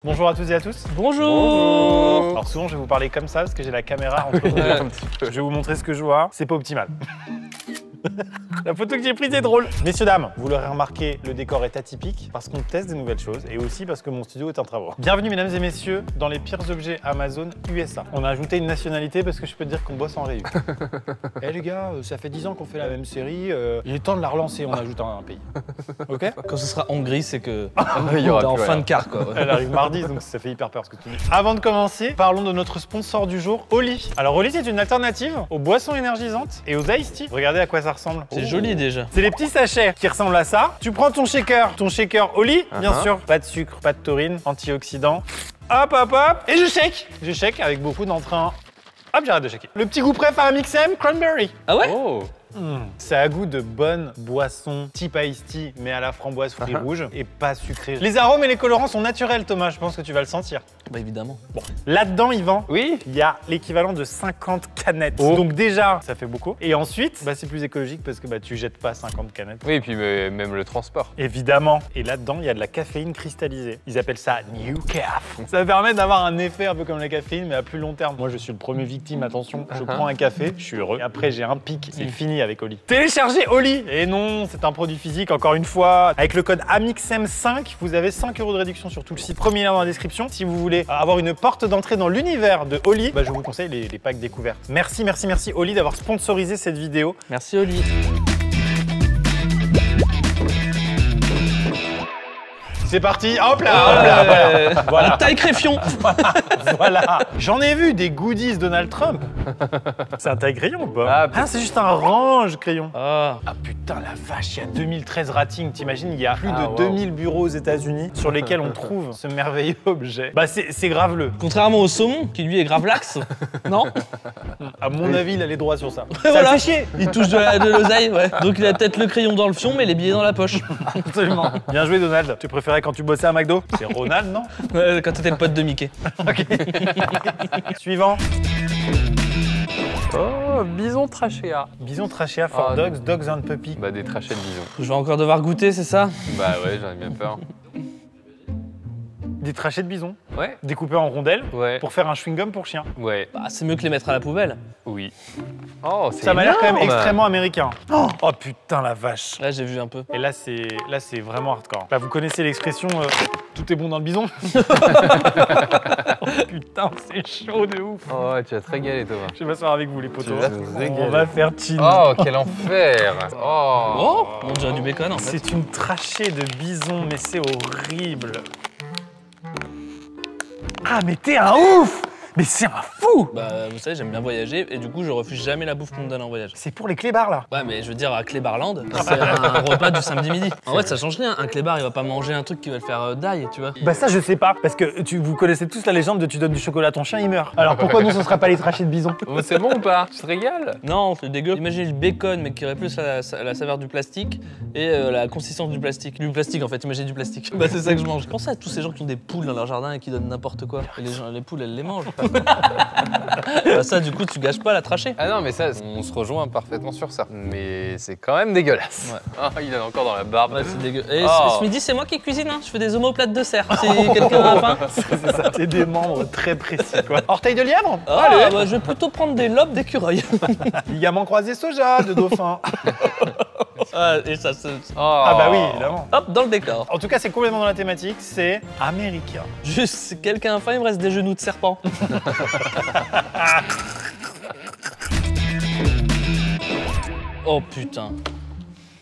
Bonjour à tous et à tous. Bonjour. Alors souvent je vais vous parler comme ça parce que j'ai la caméra entre vous. Je vais vous montrer ce que je vois. C'est pas optimal. La photo que j'ai prise est drôle. Messieurs, dames, vous l'aurez remarqué, le décor est atypique parce qu'on teste des nouvelles choses et aussi parce que mon studio est en travaux. Bienvenue mesdames et messieurs dans les pires objets Amazon USA. On a ajouté une nationalité parce que je peux te dire qu'on bosse en réu. Eh les gars, ça fait 10 ans qu'on fait la même série, il est temps de la relancer, on ajoute un pays. Ok? Quand ce sera Hongrie, c'est que Il y aura t'es en plus fin rien. de quart quoi. Elle arrive mardi, donc ça fait hyper peur ce que tu dis. Avant de commencer, parlons de notre sponsor du jour, Oli. Alors Oli, c'est une alternative aux boissons énergisantes et aux iced tea. Regardez à quoi ça ressemble. C'est joli déjà. C'est les petits sachets qui ressemblent à ça. Tu prends ton shaker Oli, bien sûr. Pas de sucre, pas de taurine, antioxydants. Hop, hop, hop. Et je shake. Je shake avec beaucoup d'entrain. Hop, j'arrête de shaker. Le petit goût préf à Mixem, cranberry. Ah ouais? Oh! Ça a goût de bonne boisson type iced tea, mais à la framboise fruits rouges et pas sucré. Les arômes et les colorants sont naturels, Thomas, je pense que tu vas le sentir. Bah évidemment. Bon, là-dedans, Yvan, Oui? il y a l'équivalent de 50 canettes. Donc déjà, ça fait beaucoup. Et ensuite, c'est plus écologique parce que tu jettes pas 50 canettes. Oui, et puis même le transport. Évidemment. Et là-dedans, il y a de la caféine cristallisée. Ils appellent ça New Caf. Ça permet d'avoir un effet un peu comme la caféine, mais à plus long terme. Moi, je suis le premier victime, attention. Je prends un café, je suis heureux. Et après, j'ai un pic. C'est fini avec Oli. Téléchargez Oli. Et non, c'est un produit physique, encore une fois. Avec le code AMIXEM5, vous avez 5 € de réduction sur tout le site. Premier lien dans la description. Si vous voulez avoir une porte d'entrée dans l'univers de Oli, je vous conseille les packs découvertes. Merci, merci, merci Oli d'avoir sponsorisé cette vidéo. Merci Oli. C'est parti, hop là, voilà. Taille Créfion. Voilà. J'en ai vu des goodies Donald Trump. C'est un taille crayon ou pas? Ah, c'est juste un range crayon. Ah. Ah putain, la vache, il y a 2013 ratings. T'imagines, il y a plus de wow. 2000 bureaux aux États-Unis sur lesquels on trouve ce merveilleux objet. C'est graveleux. Contrairement au saumon, qui lui est grave laxe. Non? À mon avis, il a les droits sur ça. Voilà. Ça fait chier. Il touche de l'oseille, ouais. Donc il a peut-être le crayon dans le fion, mais les billets dans la poche. Absolument. Bien joué, Donald. Tu préférais quand tu bossais à McDo? C'est Ronald, non? Ouais, quand t'étais le pote de Mickey. Ok. Suivant. Oh, bison trachéa. Bison trachéa for Ah, dogs, dogs and puppy. Bah, des trachées de bison. Je vais encore devoir goûter, c'est ça? Bah ouais, j'en ai bien peur. Des trachées de bison, Ouais? découpés en rondelles, Ouais. pour faire un chewing-gum pour chien. Ouais. Bah c'est mieux que les mettre à la poubelle. Oui. Oh, c'est Ça m'a l'air quand même énorme. extrêmement américain. Oh putain la vache. Là j'ai vu un peu. Et là c'est vraiment hardcore. Là vous connaissez l'expression tout est bon dans le bison. Oh, putain c'est chaud de ouf. Oh, ouais, tu vas te régaler, Thomas. Je vais m'asseoir avec vous les potos. Tu vas te régaler. On va faire chill. Oh, quel enfer. Oh. Oh, on dirait du bacon en fait. C'est une trachée de bison mais c'est horrible. Ah mais t'es un ouf. Mais c'est un fou. Bah vous savez, j'aime bien voyager et du coup je refuse jamais la bouffe qu'on me donne en voyage. C'est pour les clébards là. Ouais, mais je veux dire, à Clébarland, c'est un repas du samedi midi. En fait, ça change rien. Un clébard, il va pas manger un truc qui va le faire die, tu vois. Bah ça je sais pas, parce que vous connaissez tous la légende de tu donnes du chocolat à ton chien, il meurt. Alors pourquoi nous ce sera pas les trachées de bison? Oh, c'est bon ou pas? Tu te régales? Non, c'est dégueu. Imaginez le bacon, mais qui aurait plus la saveur du plastique et la consistance du plastique. Du plastique, en fait, imaginez du plastique. Bah, c'est ça que je mange. Pensez à tous ces gens qui ont des poules dans leur jardin et qui donnent n'importe quoi. Et les poules, elles les mangent. Bah, ça, du coup, tu gâches pas la trachée. Ah non, mais ça, on se rejoint parfaitement sur ça. Mais c'est quand même dégueulasse. Ouais. Oh, il en a encore dans la barbe. Ouais, c'est dégueu. Et Oh. ce midi, c'est moi qui cuisine, hein. Je fais des omoplates de cerf. Si quelqu'un a faim. C'est ça, c'est des membres très précis quoi. Orteil de lièvre? Ah, bah, je vais plutôt prendre des lobes d'écureuil. Ligament croisé soja de dauphin. Ah, et ça se... Oh. Ah bah oui, évidemment. Hop, dans le décor. En tout cas, c'est complètement dans la thématique, c'est américain. Juste, si quelqu'un a faim, il me reste des genoux de serpent. Oh putain.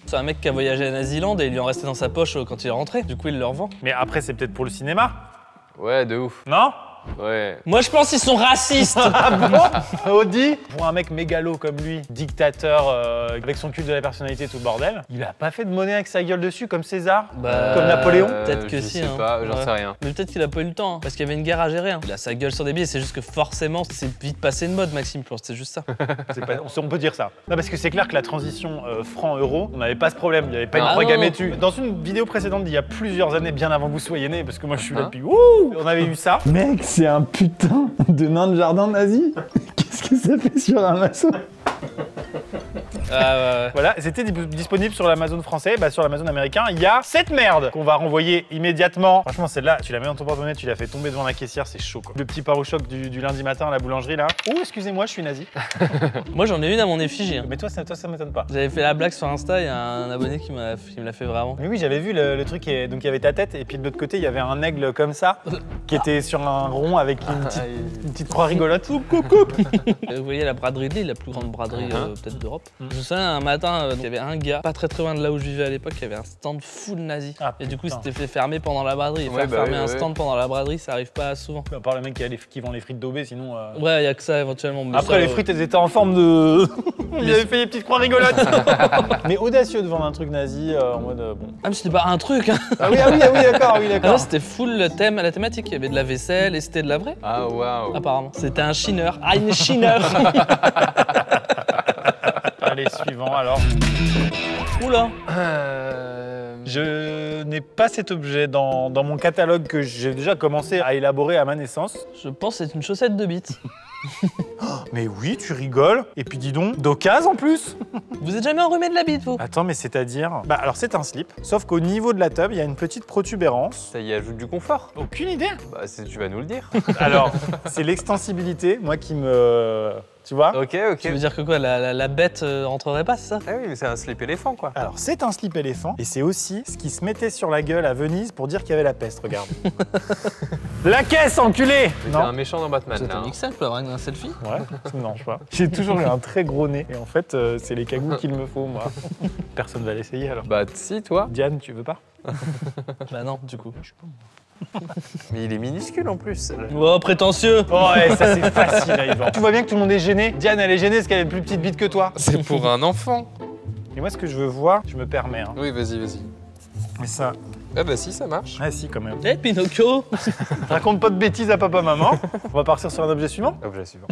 C'est un mec qui a voyagé à Naziland et il lui en restait dans sa poche quand il est rentré. Du coup, il le revend. Mais après, c'est peut-être pour le cinéma, Ouais, de ouf. non? Ouais. Moi, je pense qu'ils sont racistes. Ah bon? Audi? Pour un mec mégalo comme lui, dictateur avec son culte de la personnalité tout le bordel, il a pas fait de monnaie avec sa gueule dessus comme César? Bah, Comme Napoléon? Peut-être que je si. sais hein. pas, j'en Ouais. sais rien. Mais peut-être qu'il a pas eu le temps, hein, parce qu'il y avait une guerre à gérer. Hein. Il a sa gueule sur des billets, c'est juste que forcément, c'est vite passé de mode, Maxime, je pense, c'est juste ça. On peut dire ça. Non, parce que c'est clair que la transition franc-euro, on n'avait pas ce problème, il n'y avait pas une Ah croix non, gammée non. dessus. Dans une vidéo précédente d'il y a plusieurs années, bien avant que vous soyez nés, parce que moi je suis là Hein depuis ouh, on avait eu ça. Mec, c'est un putain de nain de jardin nazi. Qu'est-ce que ça fait sur Amazon? Ouais. Voilà, c'était disponible sur l'Amazon français, bah sur l'Amazon américain, il y a cette merde qu'on va renvoyer immédiatement. Franchement, celle-là, tu la mets dans ton porte-monnaie, tu la fais tomber devant la caissière, c'est chaud quoi. Le petit paro-choc du lundi matin à la boulangerie là. Oh, excusez-moi, je suis nazi. Moi, j'en ai une à mon effigie. Hein. Mais toi, ça m'étonne pas. J'avais fait la blague sur Insta, il y a un abonné qui me l'a fait vraiment. Mais oui, j'avais vu le truc, donc il y avait ta tête, et puis de l'autre côté, il y avait un aigle comme ça, qui était sur un rond avec une petite croix rigolote. Vous voyez la braderie de Lille, la plus grande braderie peut-être d'Europe. Je sais, un matin, il y avait un gars, pas très loin de là où je vivais à l'époque, qui avait un stand full nazi. Et du coup, il s'était fait fermer pendant la braderie. Et faire fermer un stand pendant la braderie, ça arrive pas souvent. À part le mec qui vend les frites daubées, sinon... Ouais, il y a que ça éventuellement. Mais après, ça, les frites, elles étaient en forme de... Il avait fait des petites croix rigolotes. Mais audacieux de vendre un truc nazi en mode... bon. Ah, mais c'était pas un truc, hein. Ah oui, d'accord, Ah non, c'était full le thème, la thématique. Il y avait de la vaisselle et c'était de la vraie. Ah waouh. Apparemment. C'était un chineur. Ah, une chineur. Allez, suivant alors. Oula. Je n'ai pas cet objet dans mon catalogue que j'ai déjà commencé à élaborer à ma naissance. Je pense que c'est une chaussette de bite. Mais oui, tu rigoles. Et puis dis donc, d'occasion en plus. Vous êtes jamais enrhumé de la bite, vous? Attends, mais c'est-à-dire... Bah alors c'est un slip, sauf qu'au niveau de la table, il y a une petite protubérance. Ça y ajoute du confort. Aucune idée. Bah tu vas nous le dire. Alors, c'est l'extensibilité, moi qui me... Tu vois? Ok. Tu veux dire que quoi, la bête rentrerait pas, c'est ça? Ah oui, mais c'est un slip éléphant quoi. Alors, c'est un slip éléphant, et c'est aussi ce qui se mettait sur la gueule à Venise pour dire qu'il y avait la peste, regarde. La caisse, enculé! T'es un méchant dans Batman C'est là. un XL, tu peux avoir un selfie? Ouais, ça me dérange pas. J'ai toujours eu un très gros nez, et en fait, c'est les cagoules qu'il me faut, moi. Personne va l'essayer alors. Bah si toi. Diane, tu veux pas? Bah non, du coup. Mais il est minuscule en plus. Oh, prétentieux! Oh ouais, ça c'est facile à y vendre. Tu vois bien que tout le monde est gêné. Diane, elle est gênée parce qu'elle a une plus petite bite que toi. C'est pour un enfant. Et moi, ce que je veux voir, je me permets. Hein. Oui, vas-y. Mais ça... Ah bah si, ça marche. Ah si, quand même. Eh, Pinocchio! Raconte pas de bêtises à papa-maman. On va partir sur un objet suivant. Objet suivant.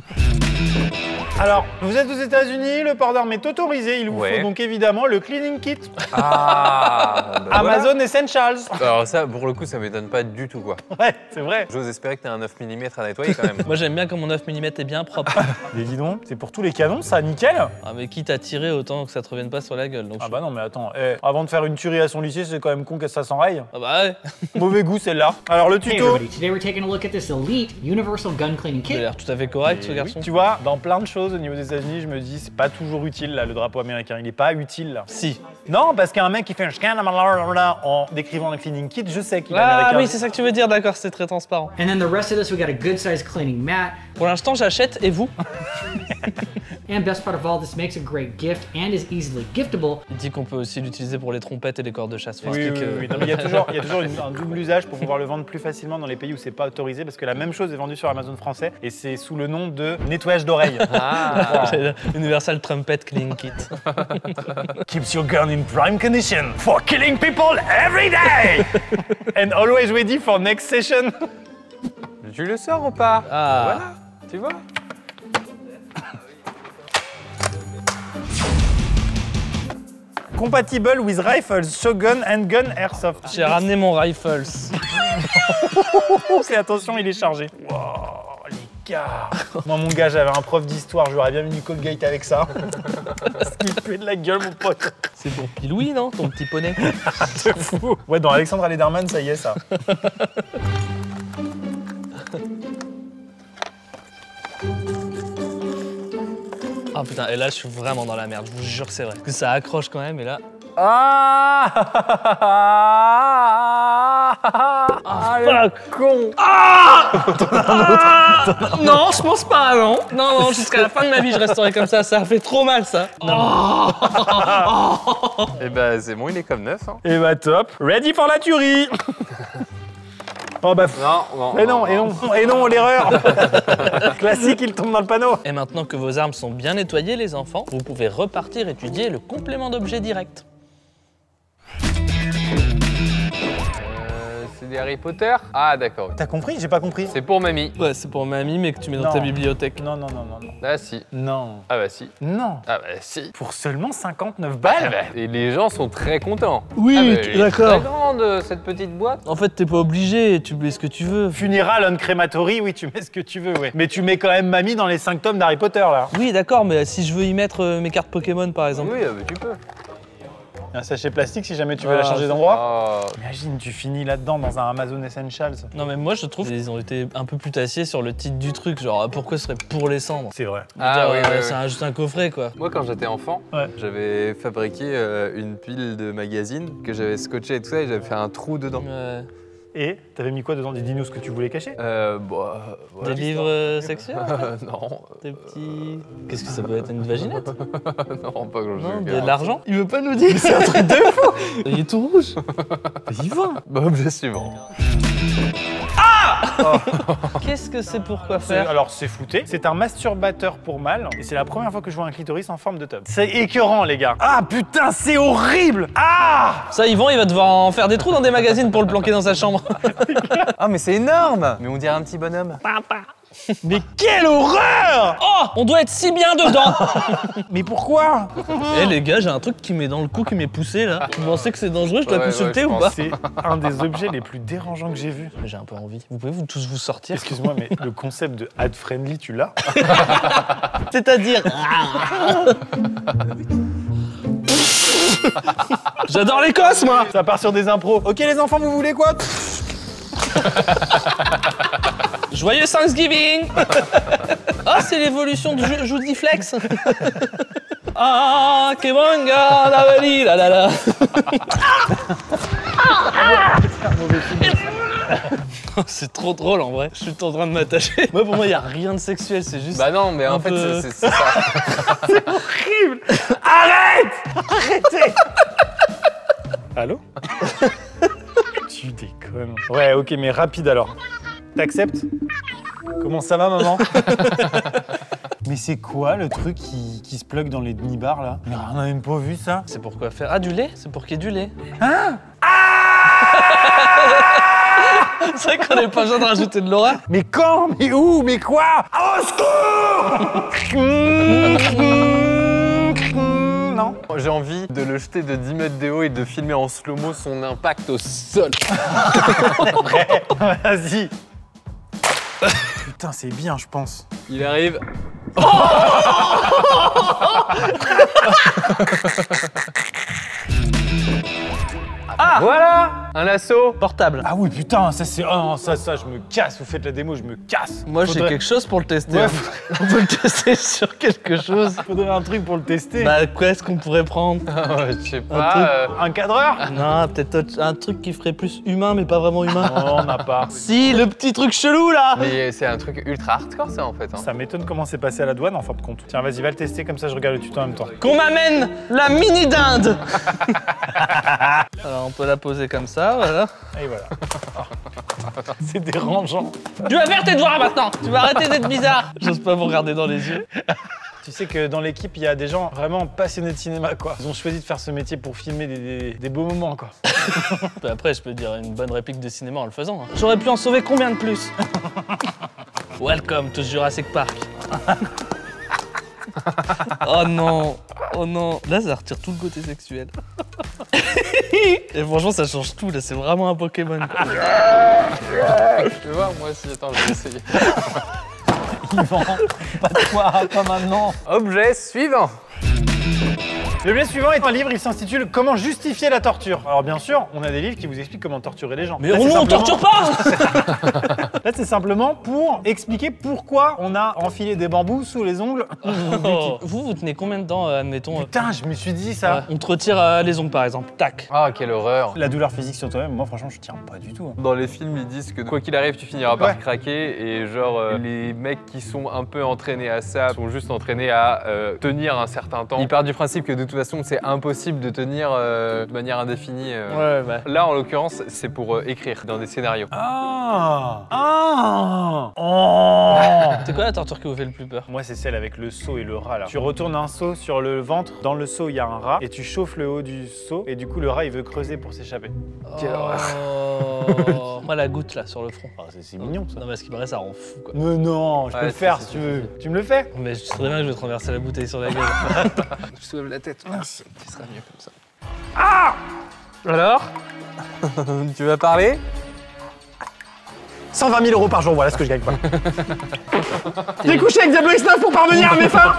Alors, vous êtes aux États-Unis, le port d'armes est autorisé. Il vous faut donc évidemment le cleaning kit. Ah bah Amazon Essentials. Alors ça, pour le coup, ça m'étonne pas du tout quoi. Ouais, c'est vrai. J'ose espérer que t'as un 9 mm à nettoyer quand même. Moi, j'aime bien quand mon 9 mm est bien propre. Mais dis donc, c'est pour tous les canons, ça, nickel. Ah, mais quitte à tirer, autant que ça te revienne pas sur la gueule. Donc Ah bah non, mais attends, avant de faire une tuerie à son lycée, c'est quand même con que ça s'enraye. Ah bah ouais. Mauvais goût celle-là. Alors le Hey tuto. everybody, today we're taking a look at this elite universal gun cleaning Il a kit. l'air tout à fait correct, ce garçon. Tu vois, dans plein de choses au niveau des États-Unis, je me dis c'est pas toujours utile là, le drapeau américain. Il est pas utile là. Si. Non, parce qu'un mec qui fait un scan en décrivant le cleaning kit, je sais qu'il est Ah américain. oui, c'est ça que tu veux dire, d'accord, c'est très transparent. And then the rest of this, we got a good sized cleaning mat. Pour l'instant, j'achète, et vous? And best part of all, this makes a great gift and is easily giftable. Il dit qu'on peut aussi l'utiliser pour les trompettes et les cordes de chasse. Faut Oui, expliquer que- oui. Non, mais il y a toujours un double usage pour pouvoir le vendre plus facilement dans les pays où c'est pas autorisé, parce que la même chose est vendue sur Amazon français et c'est sous le nom de nettoyage d'oreilles. Ah. Universal Trumpet Clean Kit. Keeps your gun in prime condition for killing people every day and always ready for next session. Tu le sors ou pas? Ah. Voilà, tu vois. Compatible with rifles, shotgun, handgun, airsoft. J'ai ramené mon rifles. Et attention, il est chargé. Wow, les gars. Moi, mon gars, j'avais un prof d'histoire, j'aurais bien mis du Colgate avec ça. Parce qu'il fait de la gueule, mon pote. C'est pour Pilouis, non? Ton petit poney. C'est fou. Ouais, dans Alexandra Lederman, ça y est, ça. Ah putain, et là, je suis vraiment dans la merde, je vous jure que c'est vrai. Parce que ça accroche quand même, et là... Ah, Fuck! con. Non, je pense pas, non. Non, jusqu'à la fin de ma vie, je resterai comme ça fait trop mal, ça. Eh ben c'est bon, il est comme neuf. Hein. Et bah top. Ready for la tuerie. Oh bah... Non. Mais non, et non, l'erreur. Classique, il tombe dans le panneau. Et maintenant que vos armes sont bien nettoyées, les enfants, vous pouvez repartir étudier le complément d'objet direct. C'est des Harry Potter? Ah, d'accord. T'as compris? J'ai pas compris. C'est pour mamie. Ouais, c'est pour mamie, mais que tu mets dans Non. ta bibliothèque. Non, non, non, non, non. Ah, si. Non. Ah, bah, si. Non. Ah, bah, si. Pour seulement 59 Ah, balles? bah, et les gens sont très contents. Oui, Ah, bah, elle est d'accord. très grande, cette petite boîte. En fait, t'es pas obligé, tu mets ce que tu veux. Funeral on Crematory, oui, tu mets ce que tu veux, ouais. Mais tu mets quand même mamie dans les 5 tomes d'Harry Potter, là. Oui, d'accord, mais si je veux y mettre mes cartes Pokémon, par exemple. Oui, bah, tu peux. Un sachet plastique si jamais tu veux la changer d'endroit. Ah, Imagine, tu finis là-dedans dans un Amazon Essentials. Non, mais moi, je trouve qu'ils ont été un peu plus tassés sur le titre du truc. Genre, pourquoi ce serait pour les cendres? C'est vrai. Je veux dire, oui, oui, c'est oui. juste un coffret, quoi. Moi, quand j'étais enfant, Ouais. j'avais fabriqué une pile de magazines que j'avais scotché et tout ça, et j'avais fait un trou dedans. Et t'avais mis quoi dedans? Dis-nous ce que tu voulais cacher. Voilà. Des livres sexuels? Non. Des petits... Qu'est-ce que ça peut être, une vaginette? Non, pas grand-chose. Non, de l'argent? Il veut pas nous dire. C'est un truc de fou. Il est tout rouge. Il va. Bah, objet suivant. Qu'est-ce que c'est pour quoi faire? Alors c'est flouté, c'est un masturbateur pour mâles et c'est la première fois que je vois un clitoris en forme de tub. C'est écœurant les gars. Ah putain c'est horrible. Ah Ça, Yvan, il va devoir en faire des trous dans des magazines pour le planquer dans sa chambre. Ah, mais c'est énorme! Mais on dirait un petit bonhomme. Mais quelle horreur. Oh, on doit être si bien dedans. Mais pourquoi? Eh les gars, j'ai un truc qui met dans le cou, qui m'est poussé là. Vous pensez que c'est dangereux? Je dois Ouais, consulter ouais, je ou pense. pas? C'est un des objets les plus dérangeants que j'ai vus. Mais j'ai un peu envie. Vous pouvez tous vous sortir? Excuse-moi mais le concept de ad friendly tu l'as? C'est-à-dire... J'adore l'Écosse, moi. Ça part sur des impros. Ok les enfants vous voulez quoi? Joyeux Thanksgiving. Ah, c'est l'évolution du jeu Joudiflex. Ah, que manga, la vali, la la la. C'est trop drôle en vrai. Je suis en train de m'attacher. Moi, pour moi, il n'y a rien de sexuel, c'est juste. Bah non, mais en Un fait, peu- c'est ça. Horrible. Arrête. Arrêtez. Allô? Tu déconnes. Ouais ok mais rapide alors. T'acceptes? Comment ça va maman? Mais c'est quoi le truc qui se plug dans les nibards là? Mais on a même pas vu ça. C'est pour quoi faire? Ah, du lait? C'est pour qu'il y ait du lait. Hein? C'est vrai qu'on n'est pas besoin de rajouter de l'horreur. Mais quand? Mais où? Mais quoi? Au secours! Non? J'ai envie de le jeter de 10 mètres de haut et de filmer en slow-mo son impact au sol. Vas-y. Putain c'est bien je pense. Il arrive. Ah, voilà! Un lasso. Portable. Ah oui putain ça c'est... Oh non, ça je me casse. Vous faites la démo je me casse. Moi, j'ai Faudrait- quelque chose pour le tester. Ouais, hein. On peut le tester sur quelque chose. Faudrait un truc pour le tester. Bah, quoi est-ce qu'on pourrait prendre? Je sais pas. Un cadreur? Non, peut-être un truc qui ferait plus humain, mais pas vraiment humain. Non, on n'a pas. Si, le petit truc chelou là. Mais c'est un truc ultra hardcore, ça, en fait. Hein. Ça m'étonne comment c'est passé à la douane en fin de compte. Tiens, vas-y, va le tester, comme ça je regarde le tuto en même temps. Qu'on m'amène la mini dinde. Alors, on peut la poser comme ça, voilà. Et voilà. C'est dérangeant. Tu vas faire tes devoirs maintenant. Tu vas arrêter d'être bizarre. J'ose pas vous regarder dans les yeux. Tu sais que dans l'équipe, il y a des gens vraiment passionnés de cinéma, quoi. Ils ont choisi de faire ce métier pour filmer des beaux moments, quoi. Bah après, je peux dire une bonne réplique de cinéma en le faisant. hein. J'aurais pu en sauver combien de plus? Welcome to Jurassic Park. Oh non, oh non. Là, ça retire tout le côté sexuel. Et franchement, ça change tout. Là, c'est vraiment un Pokémon. quoi. Tu vois, moi aussi, attends, je vais essayer. Yvan, pas toi, pas maintenant. Objet suivant. L'objet suivant est un livre, il s'intitule Comment justifier la torture. Alors bien sûr, on a des livres qui vous expliquent comment torturer les gens. Mais Là, on c'est ne simplement- torture pas. Là, c'est simplement pour expliquer pourquoi on a enfilé des bambous sous les ongles. Oh. Vous tenez combien de temps, admettons Putain, je me suis dit ça. ouais. On te retire les ongles, par exemple. Tac. Ah, quelle horreur. La douleur physique sur toi-même, moi franchement, je tiens pas du tout. hein. Dans les films, ils disent que quoi qu'il arrive, tu finiras par Ouais. craquer. Et genre, les mecs qui sont un peu entraînés à ça sont juste entraînés à tenir un certain temps. Ils partent du principe que de toute façon, c'est impossible de tenir de manière indéfinie. Ouais, bah. Là, en l'occurrence, c'est pour écrire dans des scénarios. Ah. Ah. Oh. T'es quoi la torture qui vous fait le plus peur? Moi, c'est celle avec le seau et le rat là. Tu retournes un seau sur le ventre, dans le seau il y a un rat et tu chauffes le haut du seau et du coup le rat il veut creuser pour s'échapper. Quelle horreur. Oh. Moi la goutte là sur le front. Oh, c'est mignon ça. Non mais à ce qui paraît ça rend fou quoi. Mais non, je peux Ouais, le faire si, si si, tu veux. si. Tu me le fais? Mais je sais bien que je vais te renverser la bouteille sur la gueule. Je soulève la tête. Merci. Tu seras mieux comme ça. Alors? Tu vas parler? 120 000 € par jour, voilà ce que je gagne quoi. J'ai couché avec Diablo X9 pour parvenir à mes fins.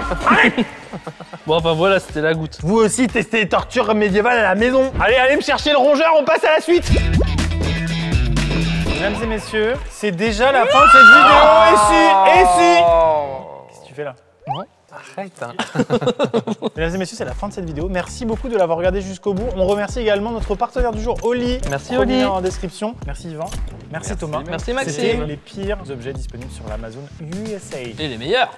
Bon enfin voilà, c'était la goutte. Vous aussi testez les tortures médiévales à la maison. Allez me chercher le rongeur, on passe à la suite. Mesdames et messieurs, c'est déjà la fin de cette vidéo. Et si qu'est-ce que tu fais là? Arrête. Hein. Mesdames et messieurs, c'est la fin de cette vidéo. Merci beaucoup de l'avoir regardé jusqu'au bout. On remercie également notre partenaire du jour, Oli. Merci, Premier Oli. en description. Merci Yvan. Merci Thomas. Merci, Maxime. C'était les pires objets disponibles sur l'Amazon USA. Et les meilleurs.